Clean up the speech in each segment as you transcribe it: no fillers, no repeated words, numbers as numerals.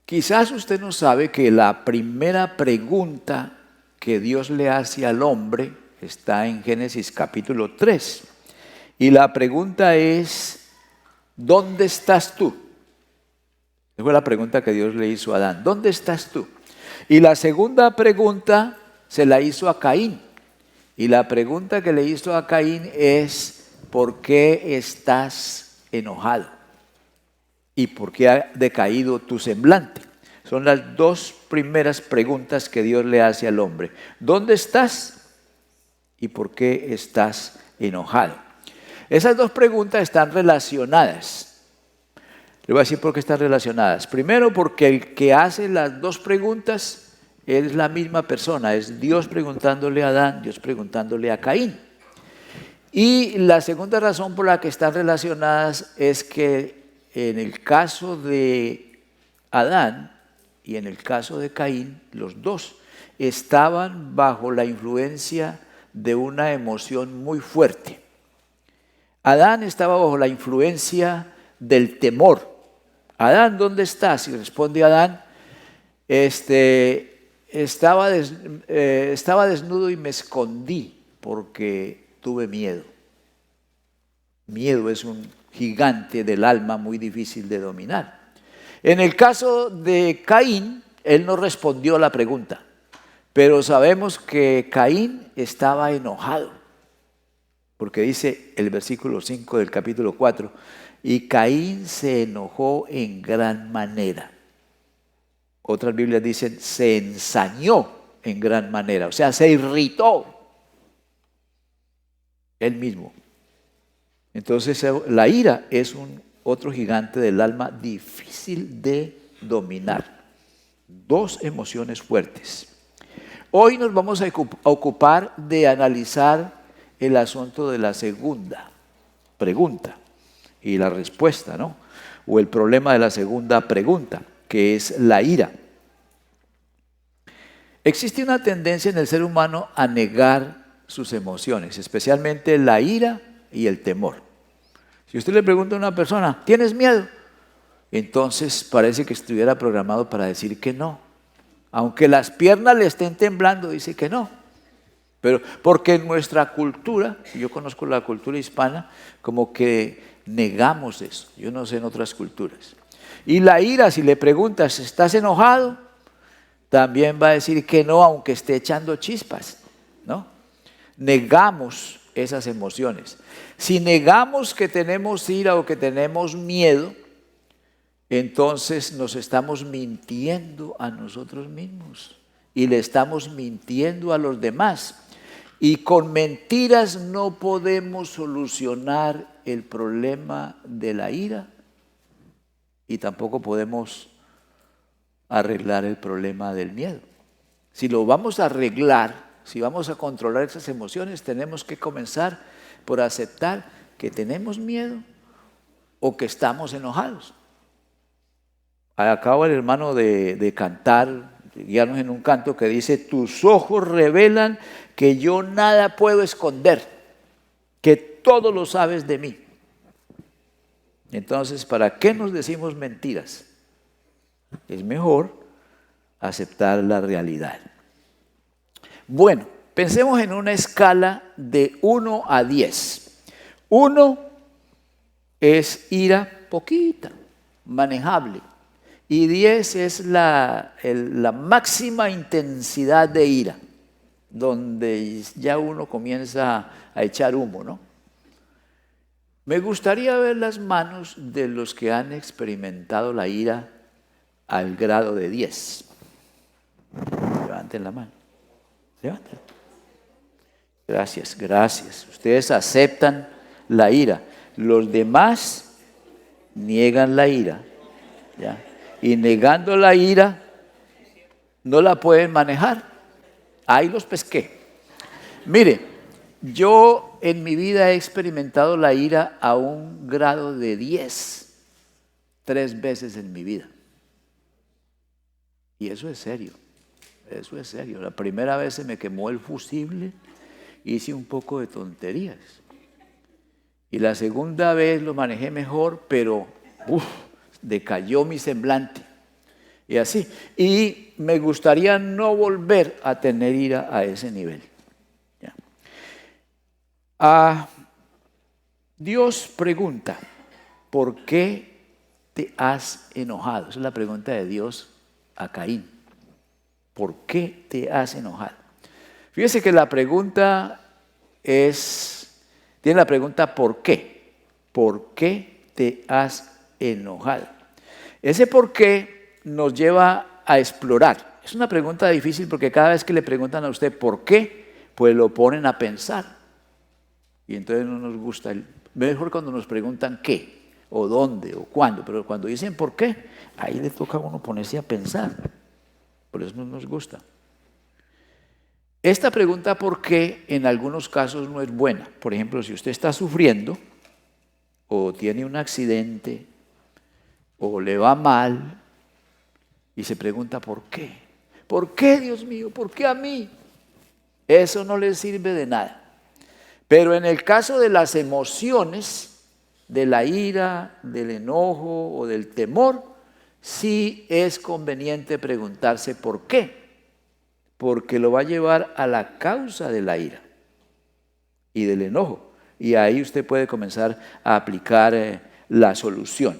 Quizás usted no sabe que la primera pregunta que Dios le hace al hombre está en Génesis capítulo 3. Y la pregunta es, ¿dónde estás tú? Esa fue la pregunta que Dios le hizo a Adán. ¿Dónde estás tú? Y la segunda pregunta se la hizo a Caín. Y la pregunta que le hizo a Caín es, ¿por qué estás enojado? ¿Y por qué ha decaído tu semblante? Son las dos primeras preguntas que Dios le hace al hombre. ¿Dónde estás? ¿Y por qué estás enojado? Esas dos preguntas están relacionadas. Le voy a decir por qué están relacionadas. Primero, porque el que hace las dos preguntas es la misma persona. Es Dios preguntándole a Adán, Dios preguntándole a Caín. Y la segunda razón por la que están relacionadas es que en el caso de Adán y en el caso de Caín, los dos estaban bajo la influencia de una emoción muy fuerte. Adán estaba bajo la influencia del temor. Adán, ¿dónde estás? Y responde Adán, estaba desnudo y me escondí porque tuve miedo. Miedo es un gigante del alma muy difícil de dominar. En el caso de Caín, él no respondió a la pregunta, pero sabemos que Caín estaba enojado, porque dice el versículo 5 del capítulo 4, y Caín se enojó en gran manera. Otras Biblias dicen, se ensañó en gran manera, o sea, se irritó él mismo. Entonces la ira es otro gigante del alma difícil de dominar. Dos emociones fuertes. Hoy nos vamos a ocupar de analizar el asunto de la segunda pregunta y la respuesta, ¿no? O el problema de la segunda pregunta, que es la ira. Existe una tendencia en el ser humano a negar sus emociones, especialmente la ira y el temor. Si usted le pregunta a una persona, ¿tienes miedo? Entonces parece que estuviera programado para decir que no. Aunque las piernas le estén temblando, dice que no. Pero porque en nuestra cultura, yo conozco la cultura hispana, como que negamos eso. Yo no sé en otras culturas. Y la ira, si le preguntas, ¿estás enojado? También va a decir que no, aunque esté echando chispas, ¿no? Negamos esas emociones. Si negamos que tenemos ira o que tenemos miedo, entonces nos estamos mintiendo a nosotros mismos y le estamos mintiendo a los demás. Y con mentiras no podemos solucionar el problema de la ira y tampoco podemos arreglar el problema del miedo. Si lo vamos a arreglar, si vamos a controlar esas emociones, tenemos que comenzar por aceptar que tenemos miedo o que estamos enojados. Acaba el hermano de cantar, guiarnos en un canto que dice, tus ojos revelan que yo nada puedo esconder, que todo lo sabes de mí. Entonces, ¿para qué nos decimos mentiras? Es mejor aceptar la realidad. Bueno, pensemos en una escala de 1 a 10. 1 es ira poquita, manejable. Y 10 es la máxima intensidad de ira, donde ya uno comienza a echar humo, ¿no? Me gustaría ver las manos de los que han experimentado la ira al grado de 10. Levanten la mano. Levanten. Gracias, gracias. Ustedes aceptan la ira. Los demás niegan la ira, ¿ya? Y negando la ira, no la pueden manejar. Ahí los pesqué. Mire, yo en mi vida he experimentado la ira a un grado de 10, 3 veces en mi vida. Y eso es serio, eso es serio. La primera vez se me quemó el fusible, hice un poco de tonterías. Y la segunda vez lo manejé mejor, pero decayó mi semblante. Y así. Y me gustaría no volver a tener ira a ese nivel. ¿Ya? Dios pregunta, ¿por qué te has enojado? Esa es la pregunta de Dios a Caín. ¿Por qué te has enojado? Fíjese que la pregunta tiene la pregunta ¿por qué? ¿Por qué te has enojado? Ese por qué nos lleva a explorar. Es una pregunta difícil porque cada vez que le preguntan a usted ¿por qué? Pues lo ponen a pensar. Y entonces no nos gusta. Mejor cuando nos preguntan qué, o dónde, o cuándo. Pero cuando dicen por qué, ahí le toca a uno ponerse a pensar. Por eso no nos gusta. Esta pregunta ¿por qué? En algunos casos no es buena. Por ejemplo, si usted está sufriendo, o tiene un accidente, o le va mal, y se pregunta ¿por qué? ¿Por qué, Dios mío? ¿Por qué a mí? Eso no le sirve de nada. Pero en el caso de las emociones, de la ira, del enojo o del temor, sí es conveniente preguntarse ¿por qué? Porque lo va a llevar a la causa de la ira y del enojo. Y ahí usted puede comenzar a aplicar la solución.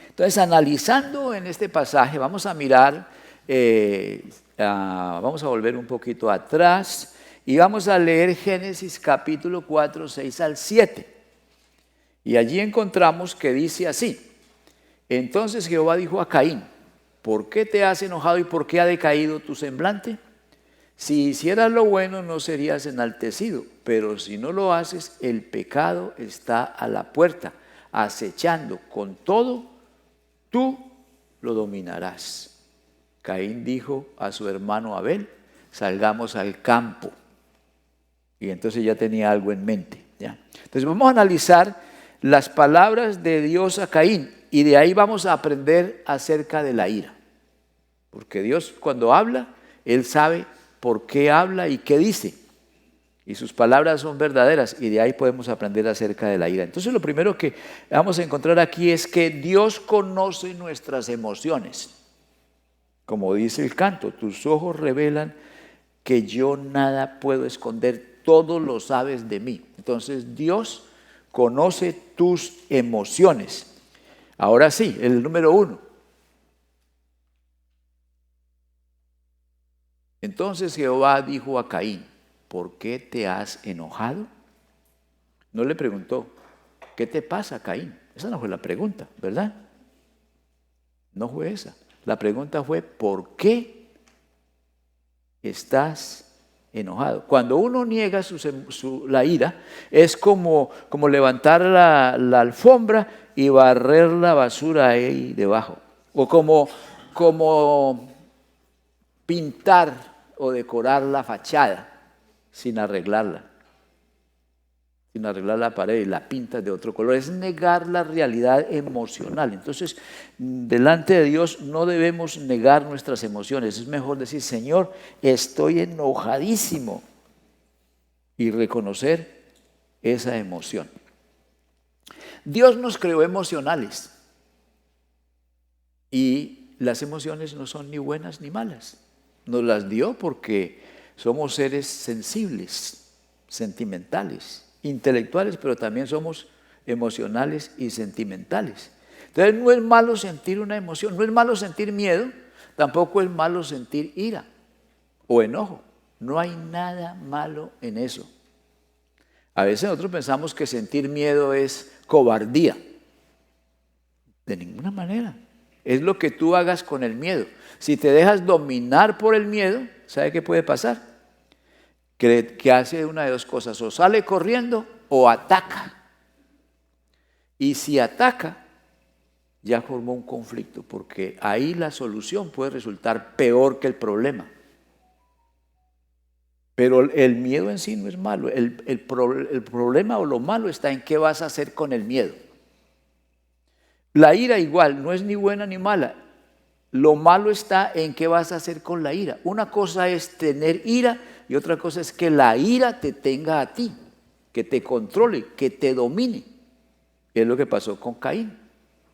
Entonces, analizando en este pasaje, vamos a mirar, vamos a volver un poquito atrás y vamos a leer Génesis capítulo 4, 6 al 7. Y allí encontramos que dice así: entonces Jehová dijo a Caín, ¿por qué te has enojado y por qué ha decaído tu semblante? Si hicieras lo bueno no serías enaltecido, pero si no lo haces, el pecado está a la puerta, acechando. Con todo, tú lo dominarás. Caín dijo a su hermano Abel, salgamos al campo. Y entonces ya tenía algo en mente, ¿ya? Entonces vamos a analizar las palabras de Dios a Caín y de ahí vamos a aprender acerca de la ira. Porque Dios cuando habla, Él sabe por qué habla y qué dice. Y sus palabras son verdaderas y de ahí podemos aprender acerca de la ira. Entonces lo primero que vamos a encontrar aquí es que Dios conoce nuestras emociones. Como dice el canto, tus ojos revelan que yo nada puedo esconder, todo lo sabes de mí. Entonces Dios conoce tus emociones. Ahora sí, el número 1. Entonces Jehová dijo a Caín, ¿por qué te has enojado? No le preguntó, ¿qué te pasa, Caín? Esa no fue la pregunta, ¿verdad? No fue esa. La pregunta fue, ¿por qué estás enojado? Cuando uno niega la ira, es como levantar la alfombra y barrer la basura ahí debajo. O como pintar o decorar la fachada sin arreglarla la pared y la pintas de otro color. Es negar la realidad emocional. Entonces, delante de Dios no debemos negar nuestras emociones. Es mejor decir, Señor, estoy enojadísimo, y reconocer esa emoción. Dios nos creó emocionales y las emociones no son ni buenas ni malas. Nos las dio porque somos seres sensibles, sentimentales, intelectuales, pero también somos emocionales y sentimentales. Entonces no es malo sentir una emoción, no es malo sentir miedo, tampoco es malo sentir ira o enojo. No hay nada malo en eso. A veces nosotros pensamos que sentir miedo es cobardía. De ninguna manera. Es lo que tú hagas con el miedo. Si te dejas dominar por el miedo, ¿sabe qué puede pasar? Que hace una de dos cosas, o sale corriendo o ataca. Y si ataca, ya formó un conflicto, porque ahí la solución puede resultar peor que el problema. Pero el miedo en sí no es malo. El problema o lo malo está en qué vas a hacer con el miedo. La ira igual, no es ni buena ni mala. Lo malo está en qué vas a hacer con la ira. Una cosa es tener ira y otra cosa es que la ira te tenga a ti, que te controle, que te domine. Es lo que pasó con Caín.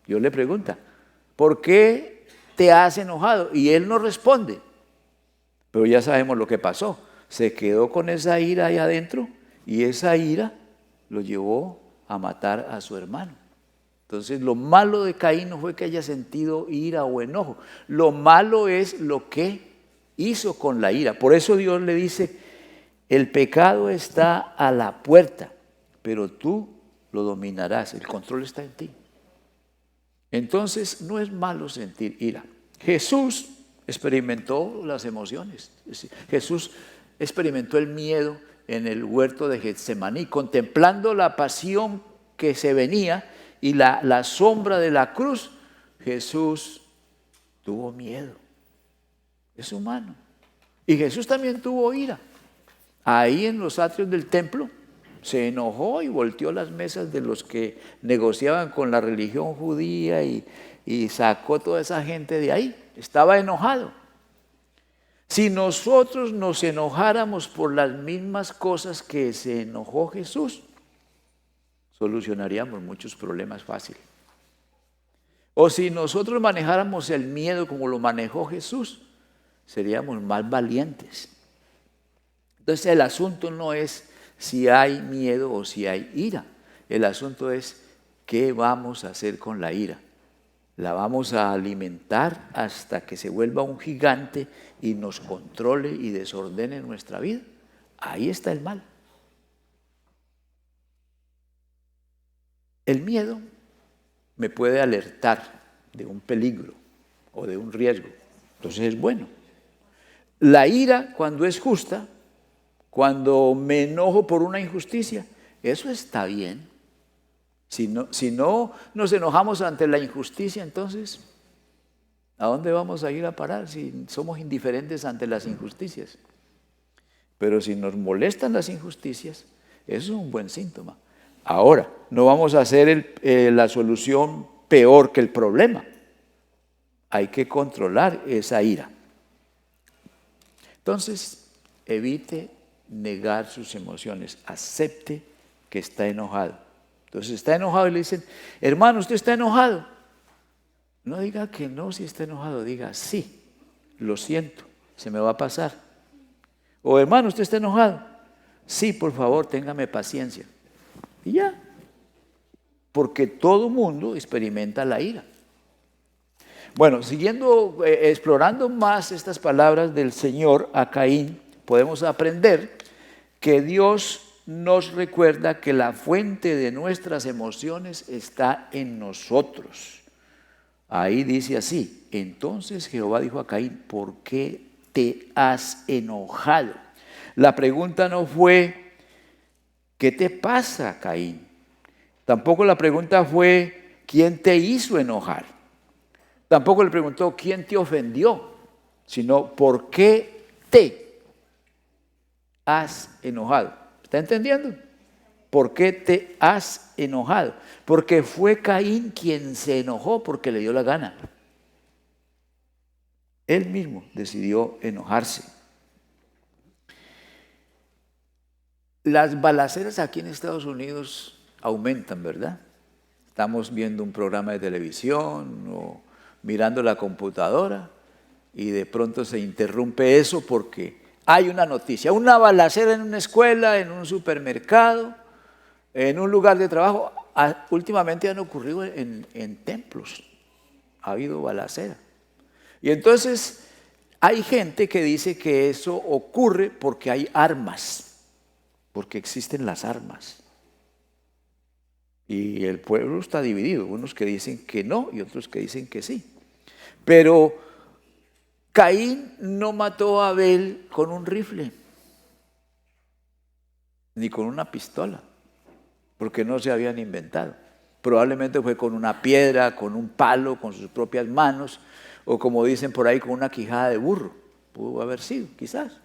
Dios le pregunta, ¿por qué te has enojado? Y él no responde. Pero ya sabemos lo que pasó. Se quedó con esa ira ahí adentro y esa ira lo llevó a matar a su hermano. Entonces, lo malo de Caín no fue que haya sentido ira o enojo. Lo malo es lo que hizo con la ira. Por eso Dios le dice, el pecado está a la puerta, pero tú lo dominarás. El control está en ti. Entonces, no es malo sentir ira. Jesús experimentó las emociones. Jesús experimentó el miedo en el huerto de Getsemaní, contemplando la pasión que se venía y la sombra de la cruz. Jesús tuvo miedo. Es humano. Y Jesús también tuvo ira. Ahí en los atrios del templo se enojó y volteó las mesas de los que negociaban con la religión judía y sacó toda esa gente de ahí. Estaba enojado. Si nosotros nos enojáramos por las mismas cosas que se enojó Jesús, solucionaríamos muchos problemas fácil. O si nosotros manejáramos el miedo como lo manejó Jesús, seríamos más valientes. Entonces el asunto no es si hay miedo o si hay ira. El asunto es qué vamos a hacer con la ira. La vamos a alimentar hasta que se vuelva un gigante y nos controle y desordene nuestra vida. Ahí está el mal. El miedo me puede alertar de un peligro o de un riesgo. Entonces es bueno. La ira, cuando es justa, cuando me enojo por una injusticia, eso está bien. Si no nos enojamos ante la injusticia, entonces, ¿a dónde vamos a ir a parar si somos indiferentes ante las injusticias? Pero si nos molestan las injusticias, eso es un buen síntoma. Ahora, no vamos a hacer la solución peor que el problema. Hay que controlar esa ira. Entonces, evite negar sus emociones. Acepte que está enojado. Entonces está enojado y le dicen, hermano, ¿usted está enojado? No diga que no si está enojado, diga sí, lo siento, se me va a pasar. O hermano, ¿usted está enojado? Sí, por favor, téngame paciencia. Y ya, porque todo mundo experimenta la ira. Bueno, siguiendo, explorando más estas palabras del Señor a Caín, podemos aprender que Dios nos recuerda que la fuente de nuestras emociones está en nosotros. Ahí dice así, entonces Jehová dijo a Caín, ¿por qué te has enojado? La pregunta no fue, ¿qué te pasa, Caín? Tampoco la pregunta fue, ¿quién te hizo enojar? Tampoco le preguntó, ¿quién te ofendió? Sino, ¿por qué te has enojado? ¿Está entendiendo? ¿Por qué te has enojado? Porque fue Caín quien se enojó porque le dio la gana. Él mismo decidió enojarse. Las balaceras aquí en Estados Unidos aumentan, ¿verdad? Estamos viendo un programa de televisión o mirando la computadora y de pronto se interrumpe eso porque hay una noticia, una balacera en una escuela, en un supermercado, en un lugar de trabajo. Últimamente han ocurrido en templos, ha habido balacera. Y entonces hay gente que dice que eso ocurre porque hay armas, porque existen las armas. Y el pueblo está dividido, unos que dicen que no y otros que dicen que sí. Pero Caín no mató a Abel con un rifle, ni con una pistola, porque no se habían inventado. Probablemente fue con una piedra, con un palo, con sus propias manos, o como dicen por ahí, con una quijada de burro. Pudo haber sido, quizás.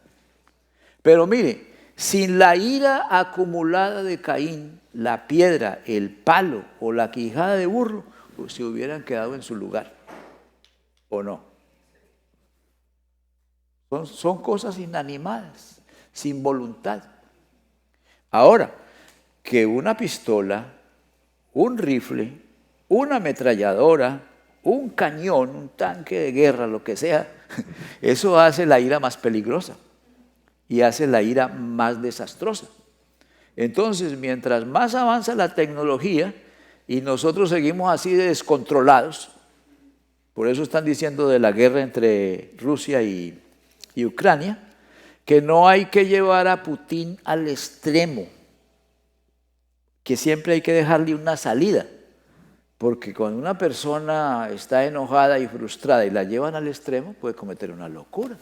Pero mire, sin la ira acumulada de Caín, la piedra, el palo o la quijada de burro, pues se hubieran quedado en su lugar, ¿o no? Son cosas inanimadas, sin voluntad. Ahora, que una pistola, un rifle, una ametralladora un cañón, un tanque de guerra, lo que sea, eso hace la ira más peligrosa y hace la ira más desastrosa. Entonces, mientras más avanza la tecnología y nosotros seguimos así de descontrolados, por eso están diciendo de la guerra entre Rusia y Ucrania, que no hay que llevar a Putin al extremo, que siempre hay que dejarle una salida, porque cuando una persona está enojada y frustrada y la llevan al extremo, puede cometer una locura.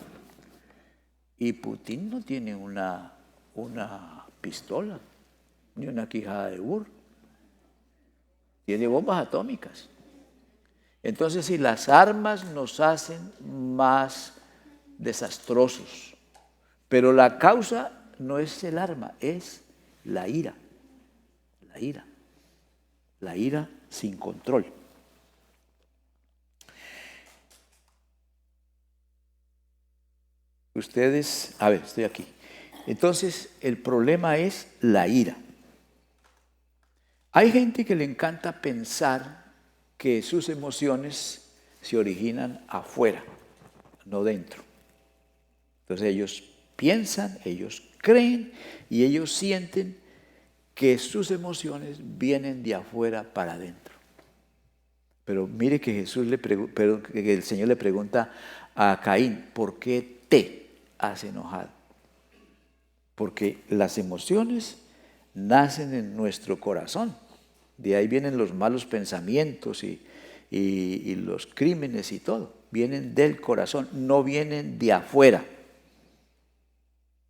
Y Putin no tiene una pistola, ni una quijada de burro. Tiene bombas atómicas. Entonces, si las armas nos hacen más desastrosos, pero la causa no es el arma, es la ira. La ira sin control. Ustedes, a ver, estoy aquí. Entonces, el problema es la ira. Hay gente que le encanta pensar que sus emociones se originan afuera, no dentro. Entonces ellos piensan, ellos creen y ellos sienten que sus emociones vienen de afuera para adentro. Pero mire que que el Señor le pregunta a Caín, ¿por qué te has enojado? Porque las emociones nacen en nuestro corazón. De ahí vienen los malos pensamientos y los crímenes y todo. Vienen del corazón, no vienen de afuera.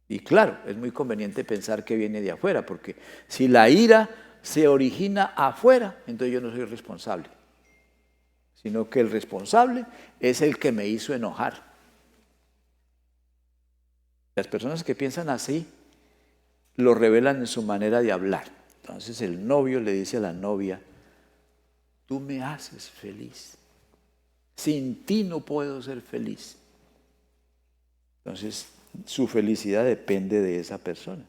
Y claro, es muy conveniente pensar que viene de afuera, porque si la ira se origina afuera, entonces yo no soy responsable, sino que el responsable es el que me hizo enojar. Las personas que piensan así lo revelan en su manera de hablar. Entonces el novio le dice a la novia, tú me haces feliz, sin ti no puedo ser feliz. Entonces su felicidad depende de esa persona.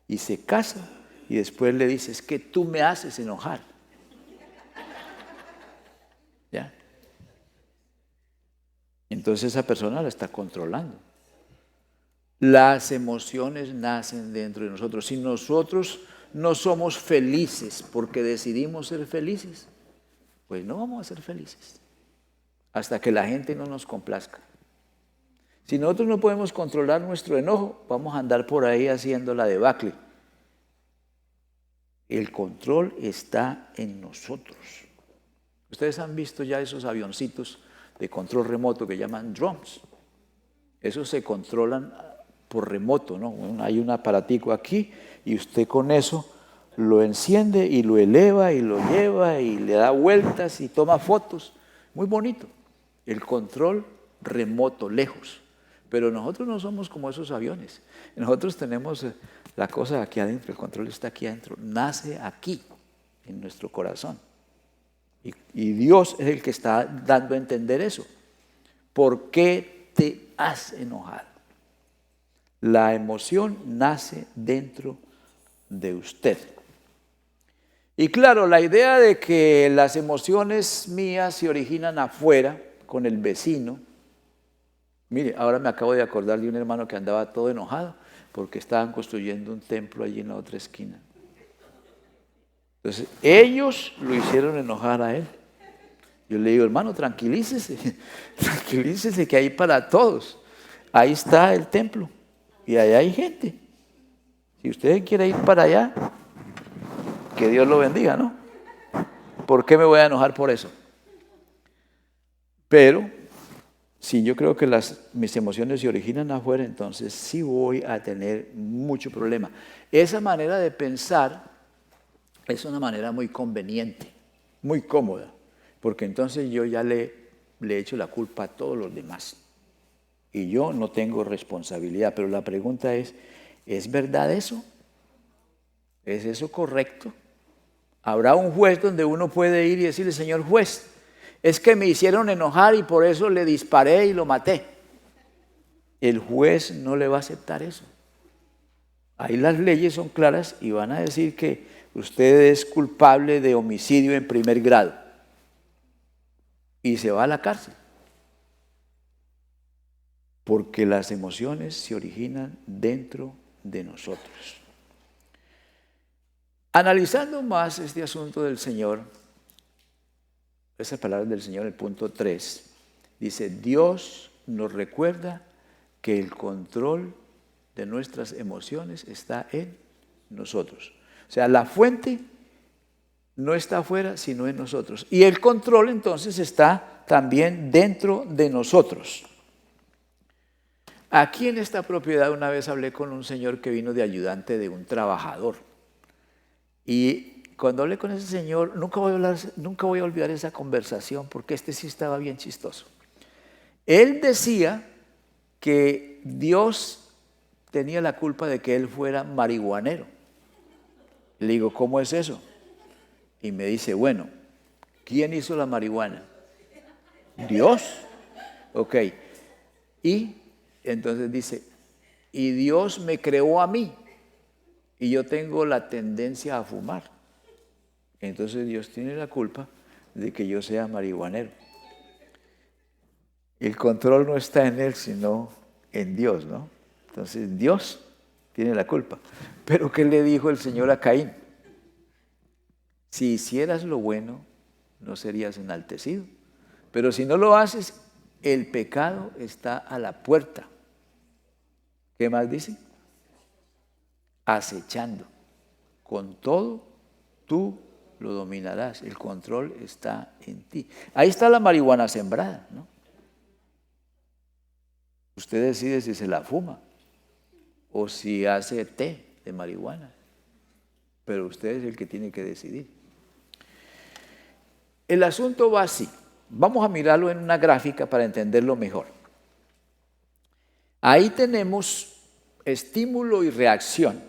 Y se casa y después le dice, es que tú me haces enojar. ¿Ya? Entonces esa persona la está controlando. Las emociones nacen dentro de nosotros. Si nosotros no somos felices porque decidimos ser felices, pues no vamos a ser felices hasta que la gente no nos complazca. Si nosotros no podemos controlar nuestro enojo, vamos a andar por ahí haciendo la debacle. El control está en nosotros. Ustedes han visto ya esos avioncitos de control remoto que llaman drones. Esos se controlan por remoto, ¿no? Hay un aparatico aquí y usted con eso lo enciende y lo eleva y lo lleva y le da vueltas y toma fotos. Muy bonito. El control remoto, lejos. Pero nosotros no somos como esos aviones. Nosotros tenemos la cosa aquí adentro, el control está aquí adentro. Nace aquí, en nuestro corazón. Y Dios es el que está dando a entender eso. ¿Por qué te has enojado? La emoción nace dentro de usted. Y claro, la idea de que las emociones mías se originan afuera, con el vecino. Mire, ahora me acabo de acordar de un hermano que andaba todo enojado porque estaban construyendo un templo allí en la otra esquina. Entonces, ellos lo hicieron enojar a él. Yo le digo, hermano, tranquilícese, tranquilícese que hay para todos. Ahí está el templo y allá hay gente. Si usted quiere ir para allá, que Dios lo bendiga, ¿no? ¿Por qué me voy a enojar por eso? Pero si yo creo que mis emociones se originan afuera, entonces sí voy a tener mucho problema. Esa manera de pensar es una manera muy conveniente, muy cómoda, porque entonces yo ya le echo la culpa a todos los demás. Y yo no tengo responsabilidad, pero la pregunta ¿es verdad eso? ¿Es eso correcto? ¿Habrá un juez donde uno puede ir y decirle, señor juez, es que me hicieron enojar y por eso le disparé y lo maté? El juez no le va a aceptar eso. Ahí las leyes son claras y van a decir que usted es culpable de homicidio en primer grado. y se va a la cárcel. Porque las emociones se originan dentro de nosotros. Analizando más este asunto del Señor, esas palabras del Señor, el punto 3, dice, Dios nos recuerda que el control de nuestras emociones está en nosotros. O sea, la fuente no está afuera, sino en nosotros. Y el control entonces está también dentro de nosotros. Aquí en esta propiedad una vez hablé con un señor que vino de ayudante de un trabajador. Y cuando hablé con ese señor, nunca voy a olvidar esa conversación porque este sí estaba bien chistoso. Él decía que Dios tenía la culpa de que él fuera marihuanero. Le digo, ¿cómo es eso? Y me dice, bueno, ¿quién hizo la marihuana? Dios. Ok. Y entonces dice, y Dios me creó a mí y yo tengo la tendencia a fumar. Entonces Dios tiene la culpa de que yo sea marihuanero. El control no está en él, sino en Dios, ¿no? Entonces Dios tiene la culpa. Pero ¿qué le dijo el Señor a Caín? Si hicieras lo bueno, no serías enaltecido. Pero si no lo haces, el pecado está a la puerta. ¿Qué más dice? Acechando. Con todo, tú lo dominarás. El control está en ti. Ahí está la marihuana sembrada, ¿no? Usted decide si se la fuma o si hace té de marihuana. Pero usted es el que tiene que decidir. El asunto va así. Vamos a mirarlo en una gráfica para entenderlo mejor. Ahí tenemos estímulo y reacción.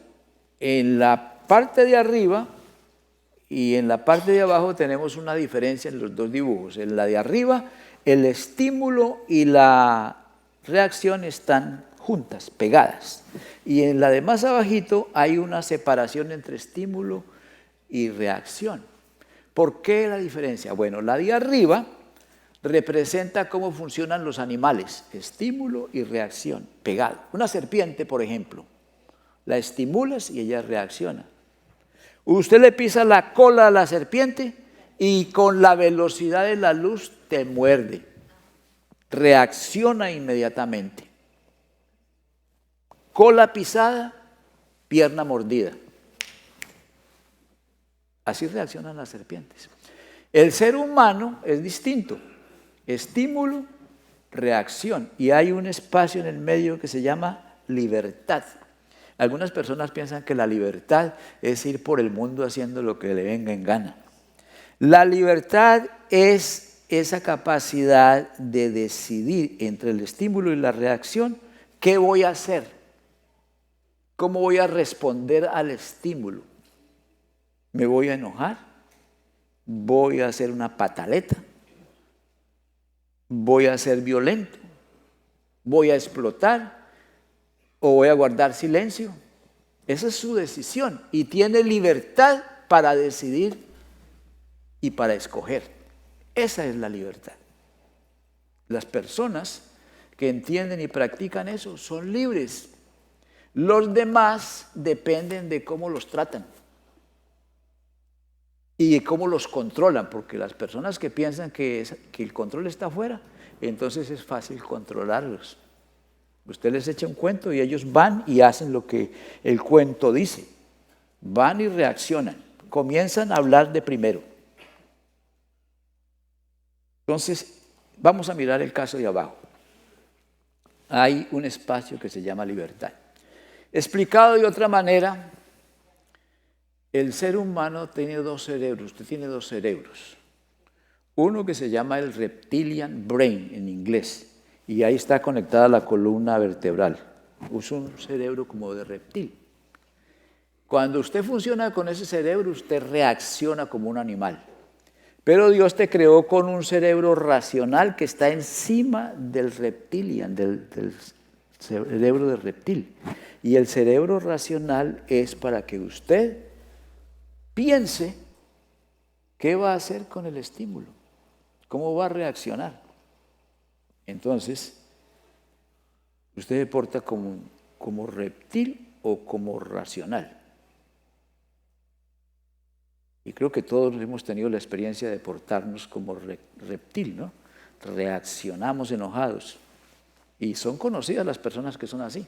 En la parte de arriba y en la parte de abajo tenemos una diferencia en los dos dibujos. En la de arriba, el estímulo y la reacción están juntas, pegadas. Y en la de más abajito hay una separación entre estímulo y reacción. ¿Por qué la diferencia? Bueno, la de arriba representa cómo funcionan los animales, estímulo y reacción, pegado. Una serpiente, por ejemplo, la estimulas y ella reacciona. Usted le pisa la cola a la serpiente y con la velocidad de la luz te muerde, reacciona inmediatamente. Cola pisada, pierna mordida. Así reaccionan las serpientes. El ser humano es distinto. Estímulo, reacción. Y hay un espacio en el medio que se llama libertad. Algunas personas piensan que la libertad es ir por el mundo haciendo lo que le venga en gana. La libertad es esa capacidad de decidir entre el estímulo y la reacción qué voy a hacer, cómo voy a responder al estímulo. ¿Me voy a enojar? ¿Voy a hacer una pataleta? ¿Voy a ser violento? ¿Voy a explotar? ¿O voy a guardar silencio? Esa es su decisión y tiene libertad para decidir y para escoger. Esa es la libertad. Las personas que entienden y practican eso son libres. Los demás dependen de cómo los tratan y de cómo los controlan, porque las personas que piensan que el control está afuera, entonces es fácil controlarlos. Usted les echa un cuento y ellos van y hacen lo que el cuento dice. Van y reaccionan. Comienzan a hablar de primero. Entonces, vamos a mirar el caso de abajo. Hay un espacio que se llama libertad. Explicado de otra manera, el ser humano tiene dos cerebros. Usted tiene dos cerebros. Uno que se llama el reptilian brain en inglés. Y ahí está conectada la columna vertebral. Usa un cerebro como de reptil. Cuando usted funciona con ese cerebro, usted reacciona como un animal. Pero Dios te creó con un cerebro racional que está encima del reptilian, del cerebro de reptil. Y el cerebro racional es para que usted piense qué va a hacer con el estímulo. ¿Cómo va a reaccionar? Entonces, ¿usted se porta como reptil o como racional? Y creo que todos hemos tenido la experiencia de portarnos como reptil, ¿no? Reaccionamos enojados. Y son conocidas las personas que son así,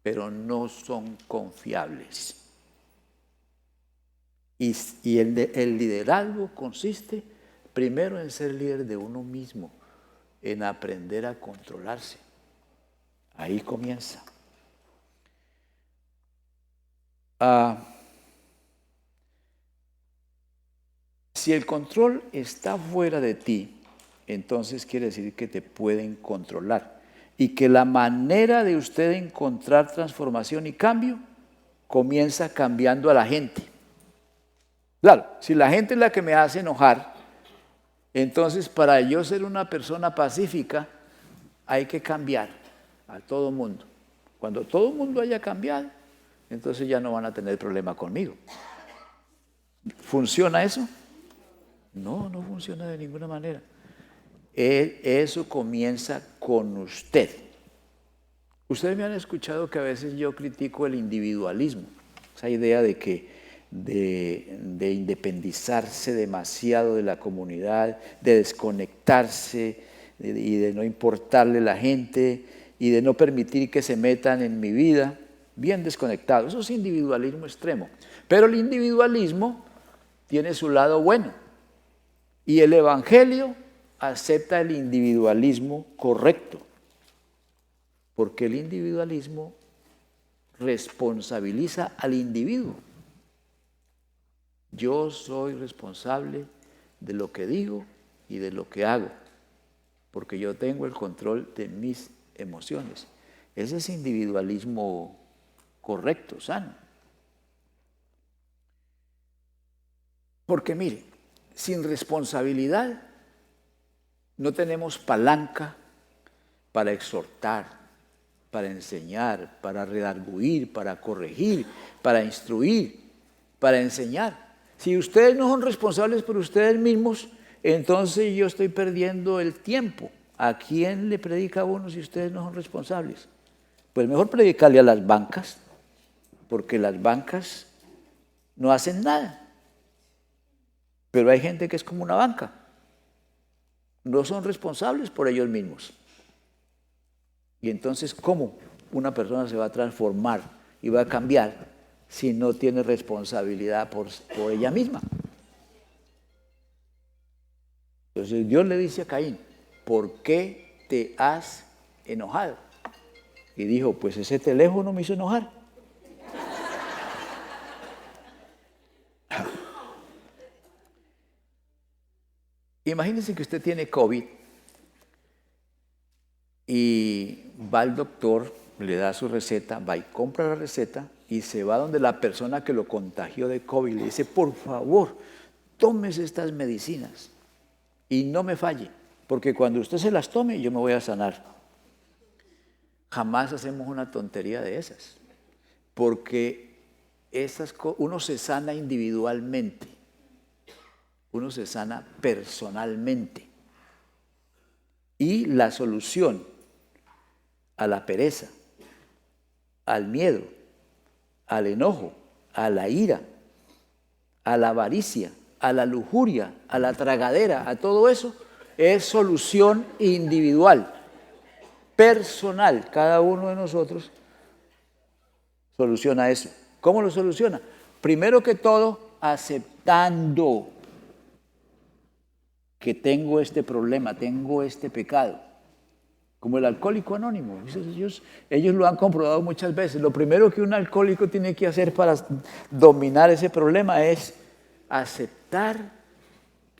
pero no son confiables. Y el liderazgo consiste primero en ser líder de uno mismo, en aprender a controlarse. Ahí comienza. Si el control está fuera de ti, entonces quiere decir que te pueden controlar y que la manera de usted encontrar transformación y cambio comienza cambiando a la gente. Claro, si la gente es la que me hace enojar, entonces para yo ser una persona pacífica hay que cambiar a todo mundo. Cuando todo el mundo haya cambiado, entonces ya no van a tener problema conmigo. ¿Funciona eso? No, no funciona de ninguna manera. Eso comienza con usted. Ustedes me han escuchado que a veces yo critico el individualismo, esa idea de independizarse demasiado de la comunidad, de desconectarse y de no importarle la gente y de no permitir que se metan en mi vida, bien desconectado. Eso es individualismo extremo. Pero el individualismo tiene su lado bueno y el Evangelio acepta el individualismo correcto, porque el individualismo responsabiliza al individuo. Yo soy responsable de lo que digo y de lo que hago, porque yo tengo el control de mis emociones. Ese es individualismo correcto, sano. Porque mire, sin responsabilidad no tenemos palanca para exhortar, para enseñar, para redarguir, para corregir, para instruir, para enseñar. Si ustedes no son responsables por ustedes mismos, entonces yo estoy perdiendo el tiempo. ¿A quién le predica a uno si ustedes no son responsables? Pues mejor predicarle a las bancas, porque las bancas no hacen nada. Pero hay gente que es como una banca. No son responsables por ellos mismos. Y entonces, ¿cómo una persona se va a transformar y va a cambiar si no tiene responsabilidad por ella misma? Entonces Dios le dice a Caín, ¿por qué te has enojado? Y dijo, pues ese teléfono me hizo enojar. Imagínense que usted tiene COVID y va al doctor, le da su receta, va y compra la receta y se va donde la persona que lo contagió de COVID le dice, por favor, tómese estas medicinas y no me falle, porque cuando usted se las tome yo me voy a sanar. Jamás hacemos una tontería de esas, porque uno se sana individualmente, uno se sana personalmente. Y la solución a la pereza, al miedo, al enojo, a la ira, a la avaricia, a la lujuria, a la tragadera, a todo eso, es solución individual, personal. Cada uno de nosotros soluciona eso. ¿Cómo lo soluciona? Primero que todo, aceptando que tengo este problema, tengo este pecado. Como el alcohólico anónimo. Ellos lo han comprobado muchas veces. Lo primero que un alcohólico tiene que hacer para dominar ese problema es aceptar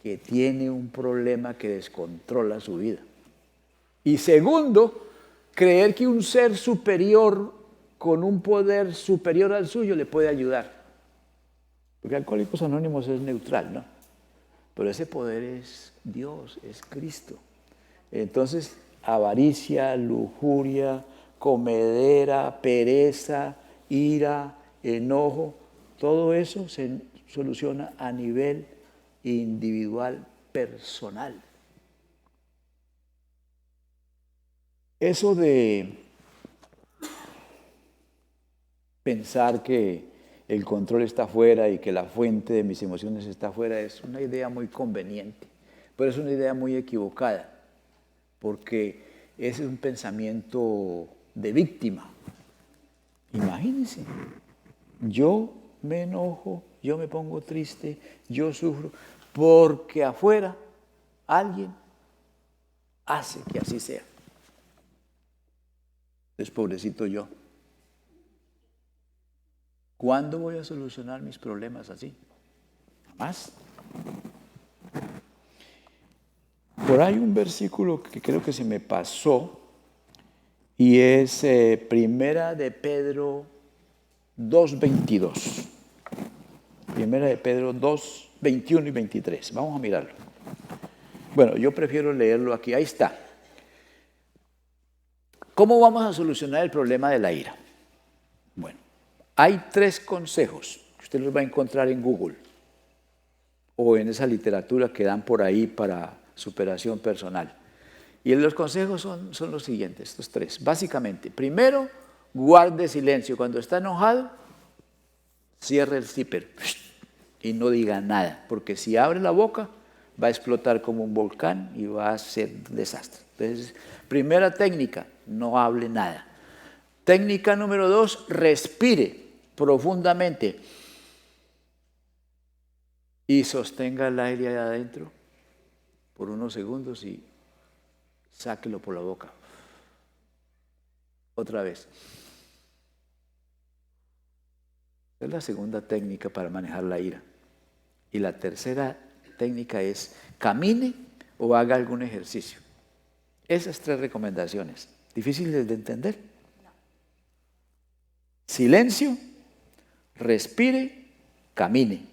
que tiene un problema que descontrola su vida. Y segundo, creer que un ser superior con un poder superior al suyo le puede ayudar. Porque Alcohólicos Anónimos es neutral, ¿no? Pero ese poder es Dios, es Cristo. Entonces, avaricia, lujuria, comedera, pereza, ira, enojo, todo eso se soluciona a nivel individual personal. Eso de pensar que el control está afuera y que la fuente de mis emociones está afuera es una idea muy conveniente, pero es una idea muy equivocada, porque ese es un pensamiento de víctima. Imagínense, yo me enojo, yo me pongo triste, yo sufro, porque afuera alguien hace que así sea. Entonces, pobrecito yo. ¿Cuándo voy a solucionar mis problemas así? Jamás. Por ahí un versículo que creo que se me pasó y es Primera de Pedro 2:22. Primera de Pedro 2:21 y 23. Vamos a mirarlo. Bueno, yo prefiero leerlo aquí. Ahí está. ¿Cómo vamos a solucionar el problema de la ira? Bueno, hay 3 consejos que usted los va a encontrar en Google o en esa literatura que dan por ahí para superación personal. Y los consejos son los siguientes, estos 3. Básicamente, primero, guarde silencio. Cuando está enojado, cierre el zipper y no diga nada, porque si abre la boca, va a explotar como un volcán y va a ser un desastre. Entonces, primera técnica, no hable nada. Técnica número 2, respire profundamente y sostenga el aire ahí adentro por unos segundos y sáquelo por la boca. Otra vez. Es la segunda técnica para manejar la ira. Y la tercera técnica es camine o haga algún ejercicio. Esas 3 recomendaciones. ¿Difíciles de entender? No. Silencio, respire, camine.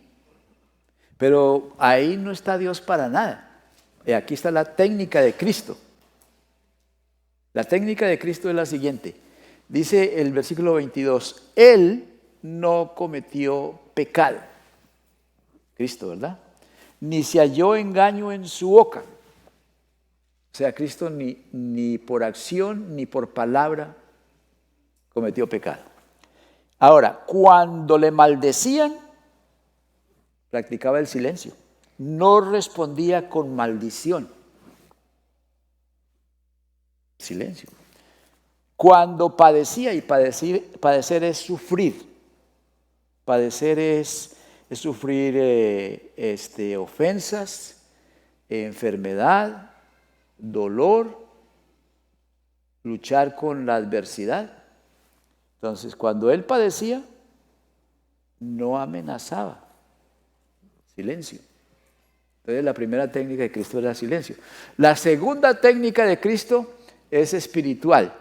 Pero ahí no está Dios para nada. Aquí está la técnica de Cristo. La técnica de Cristo es la siguiente. Dice el versículo 22, Él no cometió pecado. Cristo, ¿verdad? Ni se halló engaño en su boca. O sea, Cristo ni por acción ni por palabra cometió pecado. Ahora, cuando le maldecían, practicaba el silencio. No respondía con maldición. Silencio. Cuando padecía, y padecer es sufrir. Padecer es sufrir ofensas, enfermedad, dolor, luchar con la adversidad. Entonces, cuando él padecía, no amenazaba. Silencio. Entonces, la primera técnica de Cristo era silencio. La segunda técnica de Cristo es espiritual,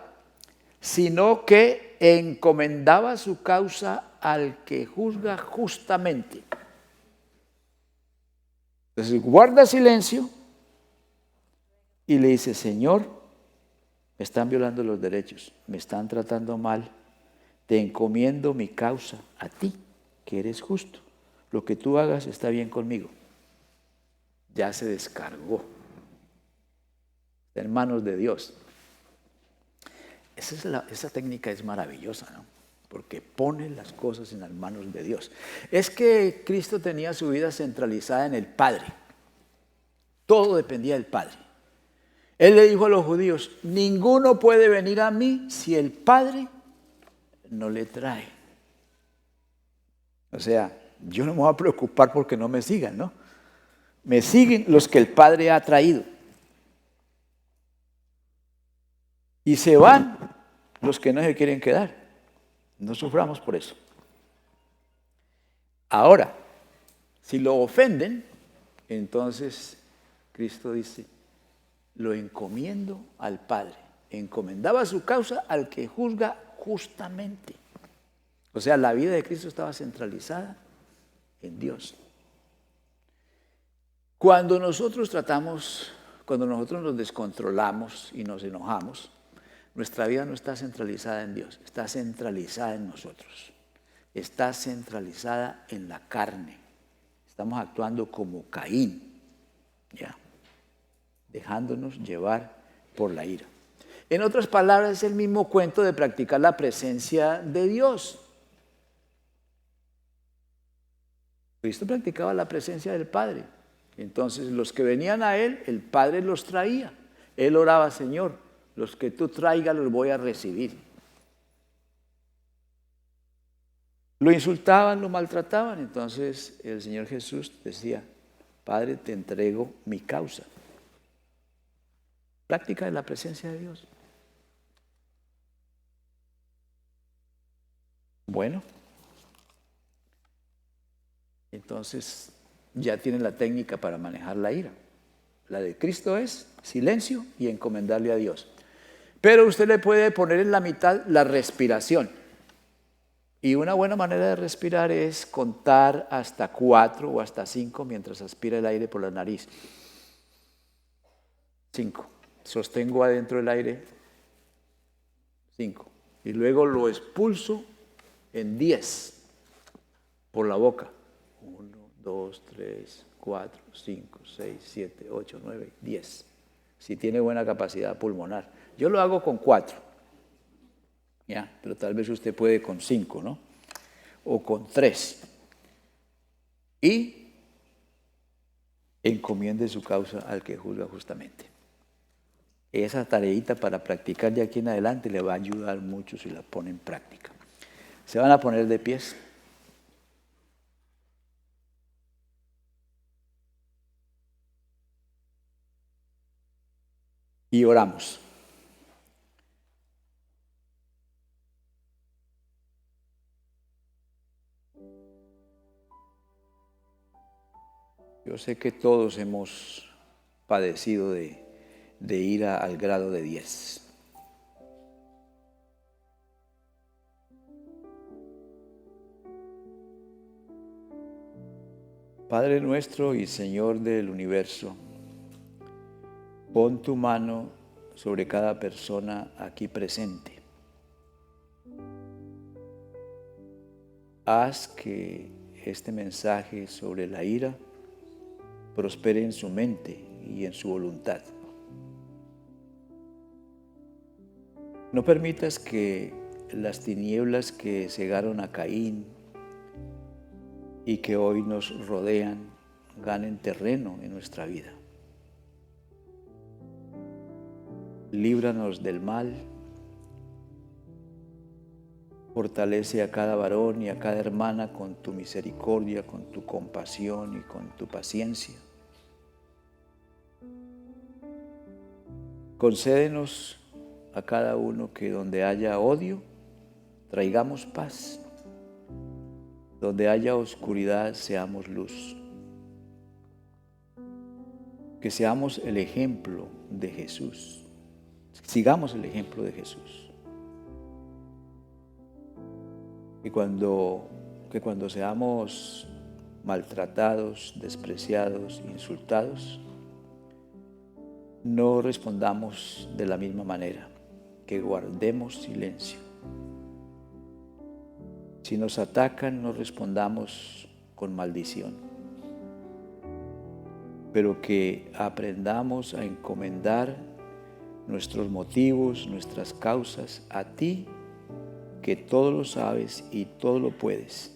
sino que encomendaba su causa al que juzga justamente. Entonces, guarda silencio y le dice, Señor, me están violando los derechos, me están tratando mal, te encomiendo mi causa a ti, que eres justo. Lo que tú hagas está bien conmigo. Ya se descargó. Está en manos de Dios. Esa técnica es maravillosa, ¿no? Porque pone las cosas en las manos de Dios. Es que Cristo tenía su vida centralizada en el Padre. Todo dependía del Padre. Él le dijo a los judíos, ninguno puede venir a mí si el Padre no le trae. O sea, yo no me voy a preocupar porque no me sigan, ¿no? Me siguen los que el Padre ha traído. Y se van los que no se quieren quedar. No suframos por eso. Ahora, si lo ofenden, entonces Cristo dice, lo encomiendo al Padre. Encomendaba su causa al que juzga justamente. O sea, la vida de Cristo estaba centralizada en Dios. Cuando nosotros nos descontrolamos y nos enojamos, nuestra vida no está centralizada en Dios, está centralizada en nosotros. Está centralizada en la carne. Estamos actuando como Caín. Ya, dejándonos llevar por la ira. En otras palabras, es el mismo cuento de practicar la presencia de Dios. Cristo practicaba la presencia del Padre. Entonces, los que venían a Él, el Padre los traía. Él oraba: Señor, los que tú traigas los voy a recibir. Lo insultaban, lo maltrataban. Entonces, el Señor Jesús decía: Padre, te entrego mi causa. Práctica de la presencia de Dios. Bueno, entonces ya tienen la técnica para manejar la ira. La de Cristo es silencio y encomendarle a Dios. Pero usted le puede poner en la mitad la respiración. Y una buena manera de respirar es contar hasta 4 o hasta 5 mientras aspira el aire por la nariz. 5. Sostengo adentro el aire. 5. Y luego lo expulso en 10 por la boca. 1, 2, 3, 4, 5, 6, 7, 8, 9, 10. Si tiene buena capacidad pulmonar. Yo lo hago con 4. Ya, pero tal vez usted puede con 5, ¿no? O con 3. Y encomiende su causa al que juzga justamente. Esa tareita para practicar de aquí en adelante le va a ayudar mucho si la pone en práctica. Se van a poner de pies. Y oramos. Yo sé que todos hemos padecido de ira al grado de 10. Padre nuestro y Señor del universo, pon tu mano sobre cada persona aquí presente. Haz que este mensaje sobre la ira prospere en su mente y en su voluntad. No permitas que las tinieblas que cegaron a Caín y que hoy nos rodean ganen terreno en nuestra vida. Líbranos del mal. Fortalece a cada varón y a cada hermana con tu misericordia, con tu compasión y con tu paciencia. Concédenos a cada uno que donde haya odio, traigamos paz. Donde haya oscuridad, seamos luz. Que seamos el ejemplo de Jesús. Sigamos el ejemplo de Jesús. Que cuando seamos maltratados, despreciados, insultados, no respondamos de la misma manera, que guardemos silencio. Si nos atacan, no respondamos con maldición, pero que aprendamos a encomendar nuestros motivos, nuestras causas a ti, que todo lo sabes y todo lo puedes.